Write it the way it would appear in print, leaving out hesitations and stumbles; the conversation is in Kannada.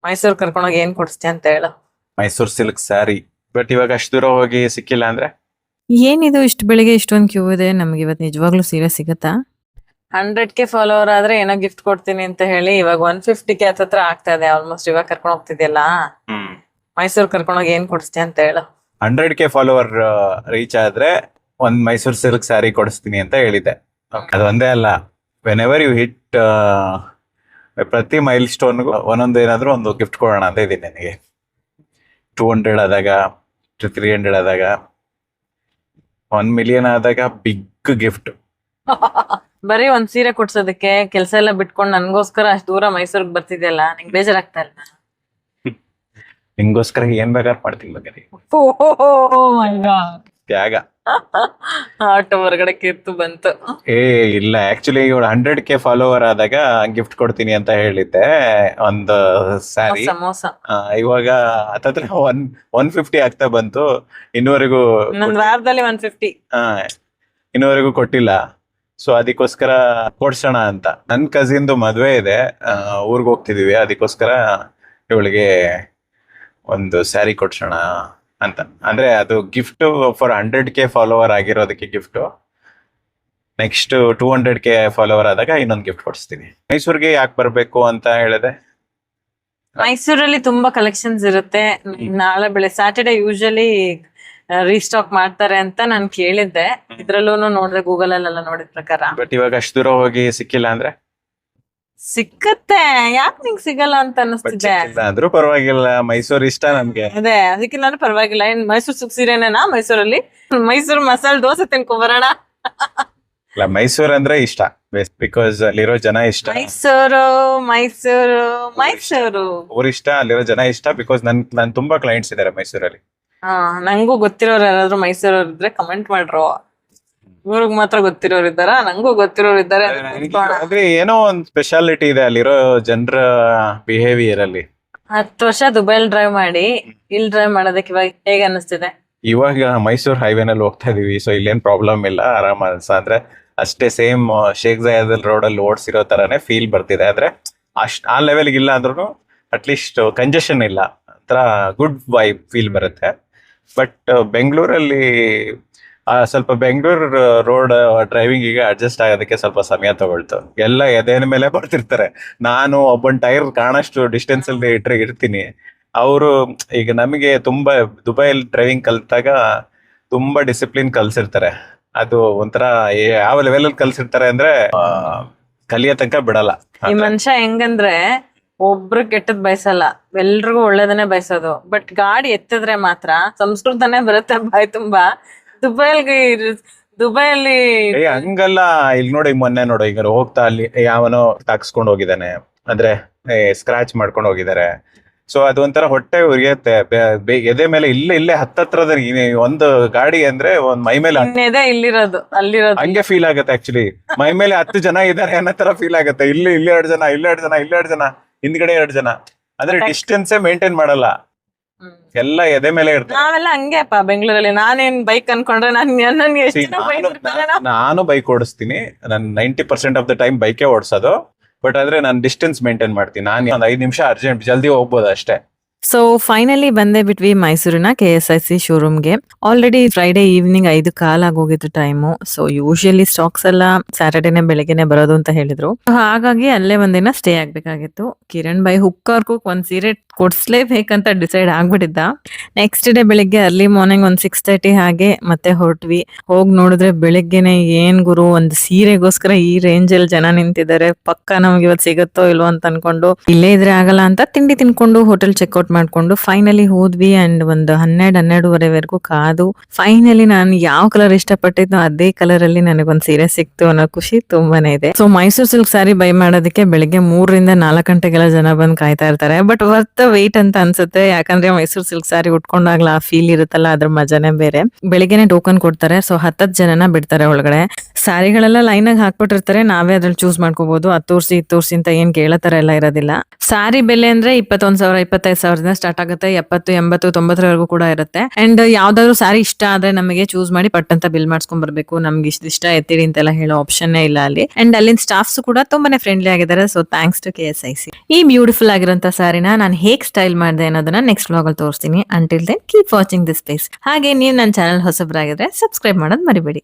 ಮೈಸೂರ್ ಕರ್ಕೊಂಡೋಗಿ ಏನ್ ಕೊಡಿಸ್ತೀಯ ಅಂತ ಹೇಳು. ಮೈಸೂರ್ ಸಿಲ್ಕ್ ಸ್ಯಾರಿ. ಬಟ್ ಇವಾಗ ಅಷ್ಟು ದೂರ ಹೋಗಿ ಸಿಕ್ಕಿಲ್ಲ ಅಂದ್ರೆ ಏನಿದು ಇಷ್ಟು ಬೆಳಿಗ್ಗೆ ಇಷ್ಟೊಂದು ಕ್ಯೂ ಇದೆ, ನಮ್ಗೆ ಇವತ್ತು ನಿಜವಾಗ್ಲೂ ಸೀರೆ ಸಿಗುತ್ತಾ? 100K ಫಾಲೋವರ್ ಆದ್ರೆ ಏನೋ ಗಿಫ್ಟ್ ಕೊಡ್ತೀನಿ ಅಂತ ಹೇಳಿ ಇವಾಗ 150K ಹತ್ರ ಆಗ್ತಾ ಇದೆ ಆಲ್ಮೋಸ್ಟ್. ಇವಾಗ ಕರ್ಕೊಂಡ್ ಹೋಗ್ತಿದ್ಯಲ್ಲ, ಮೈಸೂರ್ ಕರ್ಕೊಂಡೋಗಿ ಏನ್ ಕೊಡಿಸ್ತೀಯ ಅಂತ ಹೇಳು. 100K ಫಾಲೋವರ್ ರೀಚ್ ಆದ್ರೆ ಒಂದ್ ಮೈಸೂರ್ ಸಿಲ್ಕ್ ಸ್ಯಾರಿ ಕೊಡಿಸ್ತೀನಿ ಅಂತ ಹೇಳಿದ್ದೆ. ಅದು ಒಂದೇ ಅಲ್ಲ, ವೆನ್ ಎವರ್ ಯು ಹಿಟ್ ಪ್ರತಿ ಮೈಲ್ ಸ್ಟೋನ್ಗೂ ಒಂದೊಂದು ಏನಾದ್ರು ಒಂದು ಗಿಫ್ಟ್ ಕೊಡೋಣ ಅಂತ ಇದ್ದೀನಿ ನನಗೆ. 200 ಆದಾಗ, 300 ಆದಾಗ, 1 ಮಿಲಿಯನ್ ಆದಾಗ ಬಿಗ್ ಗಿಫ್ಟ್. ಬರೀ ಒಂದ್ ಸೀರೆ ಕೊಡ್ಸೋದಕ್ಕೆ ಕೆಲ್ಸ ಎಲ್ಲ ಬಿಟ್ಕೊಂಡು ನನ್ಗೋಸ್ಕರ ಅಷ್ಟ್ ದೂರ ಮೈಸೂರ್ಗ್ ಬರ್ತಿದ್ಯಲ್ಲ, ನಿಂಗ್ ಬೇಜಾರಾಗ್ತಾ ಇಲ್ಲ? ನಿಂಗೋಸ್ಕರ ಏನ್ ಬೇಕಾದ್ರೆ ಮಾಡ್ತೀನಿ ಬೇಕಾದ್ರೆ. ತ್ಯಾಗ. ಆಟೋ ಹೊರಗಡೆ ಕಿತ್ತು ಬಂತು. ಇಲ್ಲ, ಆಕ್ಚುಲಿ ಇವಳು 100K ಫಾಲೋವರ್ ಆದಾಗ ಗಿಫ್ಟ್ ಕೊಡ್ತೀನಿ ಅಂತ ಹೇಳಿದ್ದೆ ಒಂದು ಸ್ಯಾರಿ. ಸಮೋಸ ಇವಾಗ ಹತ್ತತ್ರ 150 ಆಗ್ತಾ ಬಂತು. ಇನ್ನೂವರೆಗೂ ಇನ್ನೊಂದ್ ವಾರದಲ್ಲಿ 150. ಇನ್ನೂವರೆಗೂ ಕೊಟ್ಟಿಲ್ಲ. ಸೊ ಅದಕ್ಕೋಸ್ಕರ ಕೊಡ್ಸೋಣ ಅಂತ. ನನ್ ಕಸಿನ್ದು ಮದ್ವೆ ಇದೆ, ಊರ್ಗ್ ಹೋಗ್ತಿದೀವಿ. ಅದಕ್ಕೋಸ್ಕರ ಇವಳಿಗೆ ಒಂದು ಸ್ಯಾರಿ ಕೊಡ್ಸೋಣ ಅಂತ. ಅಂದ್ರೆ ಅದು ಗಿಫ್ಟ್ ಫಾರ್ 100K ಫಾಲೋವರ್ ಆಗಿರೋದಕ್ಕೆ ಗಿಫ್ಟ್. ನೆಕ್ಸ್ಟ್ 200K ಫಾಲೋವರ್ ಆದಾಗ ಇನ್ನೊಂದು ಗಿಫ್ಟ್ ಕೊಡಿಸ್ತೀನಿ. ಮೈಸೂರಿಗೆ ಯಾಕೆ ಬರ್ಬೇಕು ಅಂತ ಹೇಳಿದೆ? ಮೈಸೂರಲ್ಲಿ ತುಂಬಾ ಕಲೆಕ್ಷನ್ಸ್ ಇರುತ್ತೆ. ನಾಳೆ ಬೆಳೆ ಸ್ಯಾಟರ್ಡೆ ಯೂಶಲಿ ರೀಸ್ಟಾಕ್ ಮಾಡ್ತಾರೆ ಅಂತ ನಾನ್ ಕೇಳಿದ್ದೆ. ಇದ್ರಲ್ಲೂ ನೋಡಿದ್ರೆ ಗೂಗಲ್ ಅಲ್ಲೆಲ್ಲ ನೋಡಿದ ಪ್ರಕಾರ. ಬಟ್ ಇವಾಗ ಅಷ್ಟು ದೂರ ಹೋಗಿ ಸಿಕ್ಕಿಲ್ಲ ಅಂದ್ರೆ ಸಿಕ್ಕತ್ತೆ. ಯಾಕೆ ನಿಂಗೆ ಸಿಗಲ್ಲ ಅಂತ ಅನಿಸ್ತಿದೆ? ಅಂದ್ರೂ ಪರವಾಗಿಲ್ಲ, ಮೈಸೂರು ಇಷ್ಟ ನಮ್ಗೆ. ಅದೇ ಅದಕ್ಕೆ ನಾನು ಪರವಾಗಿಲ್ಲ. ಏನ್ ಮೈಸೂರು ಸುಕ್ ಸೀರೆನೇನಾ ಮೈಸೂರಲ್ಲಿ? ಮೈಸೂರು ಮಸಾಲೆ ದೋಸೆ ತಿನ್ಕೊ ಬರೋಣ. ಇಲ್ಲ, ಮೈಸೂರ್ ಅಂದ್ರೆ ಇಷ್ಟ ಬಿಕಾಸ್ ಅಲ್ಲಿರೋ ಜನ ಇಷ್ಟ. ಮೈಸೂರು ಮೈಸೂರು ಮೈಸೂರು ಊರ್ ಇಷ್ಟ, ಅಲ್ಲಿರೋ ಜನ ಇಷ್ಟ. ಬಿಕಾಸ್ ನನ್ ತುಂಬಾ ಕ್ಲೈಂಟ್ಸ್ ಇದಾರೆ ಮೈಸೂರಲ್ಲಿ. ನಂಗೂ ಗೊತ್ತಿರೋರು ಯಾರಾದ್ರೂ ಮೈಸೂರವ್ರು ಇದ್ರೆ ಕಮೆಂಟ್ ಮಾಡ್ರು. ಇವ್ರಿಗೆ ಮಾತ್ರ ಗೊತ್ತಿರೋರು ಇದ್ದಾರ? ನಂಗೂ ಗೊತ್ತಿರೋರು ಇದ್ದಾರೆ. ಆದ್ರೆ ಏನೋ ಒಂದ್ ಸ್ಪೆಷಾಲಿಟಿ ಇದೆ ಅಲ್ಲಿರೋ ಜನರ ಬಿಹೇವಿಯರ್ ಅಲ್ಲಿ. 10 ವರ್ಷ ದುಬೈಲ್ ಡ್ರೈವ್ ಮಾಡಿ ಇಲ್ಲಿ ಡ್ರೈವ್ ಮಾಡೋದಕ್ಕೆ ಇವಾಗ ಹೇಗೆ ಅನಿಸ್ತಿದೆ? ಇವಾಗ ಮೈಸೂರ್ ಹೈವೇನಲ್ಲಿ ಹೋಗ್ತಾ ಇದೀವಿ, ಸೊ ಇಲ್ಲೇನ್ ಪ್ರಾಬ್ಲಮ್ ಇಲ್ಲ, ಆರಾಮ ಅನ್ಸ. ಅಂದ್ರೆ ಅಷ್ಟೇ ಸೇಮ್ ಶೇಖ್ ಜಯಾದ್ ರೋಡ್ ಅಲ್ಲಿ ಓಡಿಸಿರೋ ತರಾನೇ ಫೀಲ್ ಬರ್ತಿದೆ. ಆದ್ರೆ ಆ ಲೆವೆಲ್ ಇಲ್ಲ ಅಂದ್ರೂ ಅಟ್ಲೀಸ್ಟ್ ಕಂಜೆಷನ್ ಇಲ್ಲ, ಒಂಥರ ಗುಡ್ ವೈಬ್ ಫೀಲ್ ಬರುತ್ತೆ. ಬಟ್ ಬೆಂಗಳೂರಲ್ಲಿ ಸ್ವಲ್ಪ ಬೆಂಗಳೂರು ರೋಡ್ ಡ್ರೈವಿಂಗ್ ಈಗ ಅಡ್ಜಸ್ಟ್ ಆಗೋದಕ್ಕೆ ಸ್ವಲ್ಪ ಸಮಯ ತಗೊಳ್ತು. ಎಲ್ಲ ಎದೇನ ಮೇಲೆ ಬರ್ತಿರ್ತಾರೆ. ನಾನು ಒಬ್ಬನ್ ಟೈರ್ ಕಾಣಷ್ಟು ಡಿಸ್ಟೆನ್ಸ್ ಅಲ್ಲಿ ಇರ್ತೀನಿ. ಅವರು ಈಗ ನಮಗೆ ತುಂಬಾ ದುಬೈಲ್ ಡ್ರೈವಿಂಗ್ ಕಲ್ತಾಗ ತುಂಬಾ ಡಿಸಿಪ್ಲಿನ್ ಕಲ್ಸಿರ್ತಾರೆ. ಅದು ಒಂಥರ ಯಾವ ಲೆವೆಲ್ ಅಲ್ಲಿ ಕಲ್ಸಿರ್ತಾರೆ ಅಂದ್ರೆ ಕಲಿಯೋ ತನಕ ಬಿಡಲ್ಲ. ಈ ಮನುಷ್ಯ ಹೆಂಗಂದ್ರೆ ಒಬ್ರು ಕೆಟ್ಟದ್ ಬಯಸಲ್ಲ, ಎಲ್ರಿಗೂ ಒಳ್ಳೇದನ್ನೇ ಬಯಸೋದು. ಬಟ್ ಗಾಡಿ ಎತ್ತಿದ್ರೆ ಮಾತ್ರ ಸಂಸ್ಕೃತನೇ ಬರುತ್ತೆ ಬಾಯ್ ತುಂಬಾ. ದುಬೈಯಲ್ಲಿ ಹಂಗಲ್ಲ. ಇಲ್ಲಿ ನೋಡಿ, ಮೊನ್ನೆ ನೋಡು, ಈಗ ಹೋಗ್ತಾ ಅಲ್ಲಿ ಯಾವನೋ ತಾಕ್ಸ್ಕೊಂಡ್ ಹೋಗಿದ್ದಾನೆ, ಅಂದ್ರೆ ಸ್ಕ್ರಾಚ್ ಮಾಡ್ಕೊಂಡು ಹೋಗಿದ್ದಾರೆ. ಸೊ ಅದೊಂಥರ ಹೊಟ್ಟೆ ಉರಿಯತ್ತೆ ಎದೆ ಮೇಲೆ. ಇಲ್ಲೇ ಹತ್ತತ್ರದ ಒಂದು ಗಾಡಿ ಅಂದ್ರೆ ಒಂದ್ ಮೈ ಮೇಲೆ ಇಲ್ಲಿರೋದು ಅಲ್ಲಿರೋದು ಹಂಗೆ ಫೀಲ್ ಆಗತ್ತೆ. ಆಕ್ಚುಲಿ ಮೈ ಮೇಲೆ 10 ಜನ ಇದಾರೆ ಅನ್ನೋ ತರ ಫೀಲ್ ಆಗತ್ತೆ. ಇಲ್ಲಿ 2 ಜನ, 2 ಜನ, ಹಿಂದ್ಗಡೆ 2 ಜನ. ಅಂದ್ರೆ ಡಿಸ್ಟೆನ್ಸ್ ಮೇಂಟೈನ್ ಮಾಡಲ್ಲ, ಎಲ್ಲ ಎದೆ ಮೇಲೆ ಇರ್ತದೆ. ನಾವೆಲ್ಲ ಹಂಗೆಪ್ಪ ಬೆಂಗಳೂರಲ್ಲಿ. ನಾನೇನ್ ಬೈಕ್ ಅನ್ಕೊಂಡ್ರೆ ನಾನು ಬೈಕ್ ಓಡಿಸ್ತೀನಿ. ನಾನು 90% ಆಫ್ ದ ಟೈಮ್ ಬೈಕೇ ಓಡಿಸೋದು. ಬಟ್ ಆದ್ರೆ ನಾನು ಡಿಸ್ಟೆನ್ಸ್ ಮೇಂಟೈನ್ ಮಾಡ್ತೀನಿ. ನಾನು ಒಂದ್ 5 ನಿಮಿಷ ಅರ್ಜೆಂಟ್ ಜಲ್ದಿ ಹೋಗ್ಬೋದು ಅಷ್ಟೇ. ಸೊ ಫೈನಲಿ ಬಂದೇ ಬಿಟ್ವಿ ಮೈಸೂರಿನ KSIC ಶೋರೂಮ್ಗೆ. ಆಲ್ರೆಡಿ ಫ್ರೈಡೆ ಈವ್ನಿಂಗ್ 5 ಕಾಲಾಗೋಗಿತ್ತು ಟೈಮು. ಸೊ ಯೂಶಲಿ ಸ್ಟಾಕ್ಸ್ ಎಲ್ಲ ಸ್ಯಾಟರ್ಡೇನೆ ಬೆಳಗ್ಗೆನೆ ಬರೋದು ಅಂತ ಹೇಳಿದ್ರು. ಹಾಗಾಗಿ ಅಲ್ಲೇ ಒಂದಿನ ಸ್ಟೇ ಆಗ್ಬೇಕಾಗಿತ್ತು. ಕಿರಣ್ ಬೈ ಹುಕ್ಕಾರ್ಕು ಒಂದ್ ಸೀರೆ ಕೊಡ್ಸ್ಲೇಬೇಕಂತ ಡಿಸೈಡ್ ಆಗ್ಬಿಟ್ಟಿದ್ದ. ನೆಕ್ಸ್ಟ್ ಡೇ ಬೆಳಿಗ್ಗೆ ಅರ್ಲಿ ಮಾರ್ನಿಂಗ್ ಒಂದ್ 6:30 ಹಾಗೆ ಮತ್ತೆ ಹೊರಟ್ವಿ. ಹೋಗ್ ನೋಡಿದ್ರೆ ಬೆಳಿಗ್ಗೆನೆ ಏನ್ ಗುರು, ಒಂದ್ ಸೀರೆಗೋಸ್ಕರ ಈ ರೇಂಜ್ ಅಲ್ಲಿ ಜನ ನಿಂತಿದ್ದಾರೆ, ಪಕ್ಕ ನಮ್ಗೆ ಇವತ್ತು ಸಿಗುತ್ತೋ ಇಲ್ವೋ ಅಂತ ಅನ್ಕೊಂಡು ಇಲ್ಲೇ ಇದ್ರೆ ಆಗಲ್ಲ ಅಂತ ತಿಂಡಿ ತಿನ್ಕೊಂಡು ಹೋಟೆಲ್ ಚೆಕ್ಔಟ್ ಮಾಡ್ಕೊಂಡು ಫೈನಲಿ ಹೋದ್ವಿ. ಅಂಡ್ ಒಂದು 12:30ವರೆಗೂ ಕಾದು ಫೈನಲಿ ನಾನು ಯಾವ ಕಲರ್ ಇಷ್ಟಪಟ್ಟಿದ್ನೋ ಅದೇ ಕಲರ್ ಅಲ್ಲಿ ನನಗೊಂದ್ ಸೀರೆ ಸಿಕ್ತು ಅನ್ನೋ ಖುಷಿ ತುಂಬಾನೇ ಇದೆ. So Mysore silk sari by ಮಾಡೋದಕ್ಕೆ ಬೆಳಿಗ್ಗೆ 3 ರಿಂದ 4 ಗಂಟೆಗೆಲ್ಲ ಜನ ಬಂದ್ ಕಾಯ್ತಾ ಇರ್ತಾರೆ. ಬಟ್ ವರ್ತ್ ವೇಟ್ ಅಂತ ಅನ್ಸುತ್ತೆ. ಯಾಕಂದ್ರೆ ಮೈಸೂರ್ ಸಿಲ್ಕ್ ಸ್ಯಾರಿ ಉಟ್ಕೊಂಡಾಗ್ಲಾ ಆ ಫೀಲ್ ಇರುತ್ತಲ್ಲ, ಅದ್ರ ಮಜಾನೇ ಬೇರೆ. ಬೆಳಿಗ್ಗೆನೆ ಟೋಕನ್ ಕೊಡ್ತಾರೆ. ಸೊ 10 ಜನನ ಬಿಡ್ತಾರೆ ಒಳಗಡೆ. ಸ್ಯಾರಿಗಳೆಲ್ಲ ಲೈನ್ ಆಗಿ ಹಾಕ್ಬಿಟ್ಟಿರ್ತಾರೆ. ನಾವೇ ಅದ್ರಲ್ಲಿ ಚೂಸ್ ಮಾಡ್ಕೋಬಹುದು. 10 ತೋರ್ಸಿ ಅಂತ ಏನ್ ಕೇಳೋ ತರ ಎಲ್ಲ ಇರೋದಿಲ್ಲ. ಸ್ಯಾರಿ ಬೆಲೆ ಅಂದ್ರೆ 21,000 25,000 ಅವರ್ಸ್ ಸ್ಟಾರ್ಟ್ ಆಗುತ್ತೆ, 70, 80, 90 ಕೂಡ ಇರುತ್ತೆ. ಅಂಡ್ ಯಾವ್ದಾದ್ರು ಸ್ಯಾರಿ ಇಷ್ಟ ಆದ್ರೆ ನಮಗೆ ಚೂಸ್ ಮಾಡಿ ಪಟ್ ಅಂತ ಬಿಲ್ ಮಾಡ್ಸ್ಕೊಂಡ್ ಬರ್ಬೇಕು, ನಮ್ಗೆ ಇಷ್ಟ ಎತ್ತಿರಿ ಅಂತೆಲ್ಲ ಹೇಳೋ ಆಪ್ಷನ್ ಇಲ್ಲ ಅಲ್ಲಿ. ಅಂಡ್ ಅಲ್ಲಿನ ಸ್ಟಾಫ್ಸ್ ಕೂಡ ತುಂಬಾನೇ ಫ್ರೆಂಡ್ಲಿ ಆಗಿದ್ದಾರೆ. So thanks to KSIC. ಈ ಬ್ಯೂಟಿಫುಲ್ ಆಗಿರುವಂತ ಸ್ಯಾರಿನ ನಾನು ಹೇಗ್ ಸ್ಟೈಲ್ ಮಾಡಿದೆ ಅನ್ನೋದನ್ನ ನೆಕ್ಸ್ಟ್ ವ್ಲಾಗ್ ಅಲ್ಲಿ ತೋರಿಸ್ತೀನಿ. Until then keep watching this space. ಹಾಗೆ ನೀವು ನನ್ನ ಚಾನಲ್ ಹೊಸಬ್ರಾಗಿದ್ರೆ ಸಬ್ಸ್ಕ್ರೈಬ್ ಮಾಡೋದು ಮರಿಬೇಡಿ.